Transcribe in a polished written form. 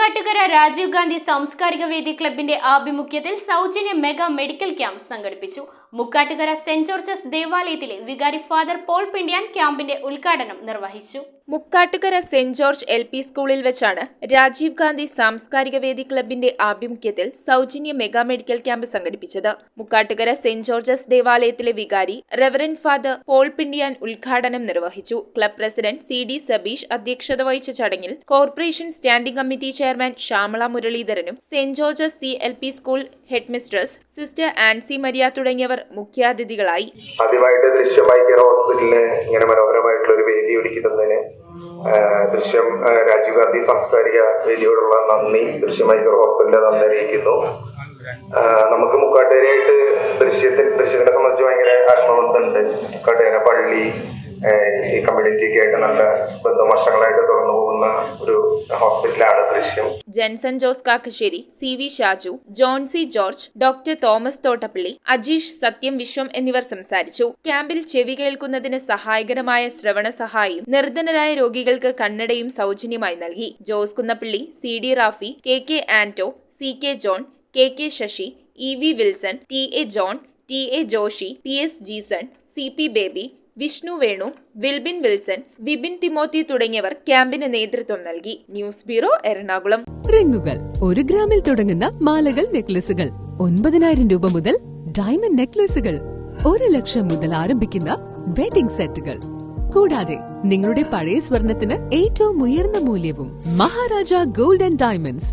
മുക്കാട്ടുകര രാജീവ് ഗാന്ധി സാംസ്കാരിക വേദി ക്ലബിന്റെ ആഭിമുഖ്യത്തിൽ സൗജന്യ മെഗാ മെഡിക്കൽ ക്യാമ്പ് സംഘടിപ്പിച്ചു. മുക്കാട്ടുകര സെന്റ് ജോർജസ് ദേവാലയത്തിലെ വികാരി ഫാദർ പോൾ പിണ്ടിയാൻ ക്യാമ്പിന്റെ ഉദ്ഘാടനം നിർവഹിച്ചു. മുക്കാട്ടുകര സെന്റ് ജോർജ് LP സ്കൂളിൽ വെച്ചാണ് രാജീവ് ഗാന്ധി സാംസ്കാരിക വേദി ക്ലബിന്റെ ആഭിമുഖ്യത്തിൽ സൗജന്യ മെഗാ മെഡിക്കൽ ക്യാമ്പ് സംഘടിപ്പിച്ചത്. മുക്കാട്ടുകര സെന്റ് ജോർജസ് ദേവാലയത്തിലെ വികാരി റെവറന്റ് ഫാദർ പോൾ പിണ്ടിയാൻ ഉദ്ഘാടനം നിർവഹിച്ചു. ക്ലബ് പ്രസിഡന്റ് CD സബീഷ് അധ്യക്ഷത വഹിച്ച ചടങ്ങിൽ corporation standing committee chairman Shyamala മുരളീധരനും saint George's CLP school headmistress sister Ancy Maria തുടങ്ങിയവർ മുഖ്യാതിഥികളായി. ആദ്യമായിട്ട് ദൃശ്യമായി ഹോസ്പിറ്റലിന് ഇങ്ങനെ മനോഹരമായിട്ടുള്ള ഒരു വേദി ഒരുക്കി തന്നതിന് ദൃശ്യം രാജീവ് ഗാന്ധി സാംസ്കാരിക വേദിയോടുള്ള നന്ദി ദൃശ്യമായി ഹോസ്പിറ്റലിനെ നന്ദി അറിയിക്കുന്നു. നമുക്ക് മുക്കാട്ടുകരയായിട്ട് ദൃശ്യത്തിനെ സംബന്ധിച്ച് ഭയങ്കര ആത്മബന്ധമുണ്ട്. മുക്കാട്ടുകര പള്ളി ഈ കമ്മ്യൂണിറ്റിക്ക് ആയിട്ട് നല്ല ബന്ധം വർഷങ്ങളായിട്ട് തുറന്നു പോകുന്ന ഒരു ഹോസ്പിറ്റലാണ് ദൃശ്യം. Jenson Jose Kakkassery, CV Shaju, John C George, doctor Thomas Thottappally, Ajeesh, Sathyam Viswam എന്നിവർ സംസാരിച്ചു. ക്യാമ്പിൽ ചെവി കേൾക്കുന്നതിന് സഹായകരമായ ശ്രവണ സഹായിയും നിർധനരായ രോഗികൾക്ക് കണ്ണടയും സൗജന്യമായി നൽകി. Jose Kunnappally, CD Rafi, KK Anto, CK John, KK Sasi, EV Wilson, TA John, TA Joshi, PS Jeeson, CP Baby, Vishnu Venu, Wilbin Wilson, Vipin Thimothy തുടങ്ങിയവർ ക്യാമ്പിന് നേതൃത്വം നൽകി. News bureau, Ernakulam. റിങ്ങുകൾ 1 ഗ്രാമിൽ തുടങ്ങുന്ന മാലകൾ, നെക്ലസുകൾ 9,000 രൂപ മുതൽ ഡയമണ്ട് നെക്ലസുകൾ 1 ലക്ഷം മുതൽ ആരംഭിക്കുന്ന വെഡിംഗ് സെറ്റുകൾ, കൂടാതെ നിങ്ങളുടെ പഴയ സ്വർണത്തിന് ഏറ്റവും ഉയർന്ന മൂല്യവും മഹാരാജ ഗോൾഡ് ആൻഡ് ഡയമണ്ട്സ്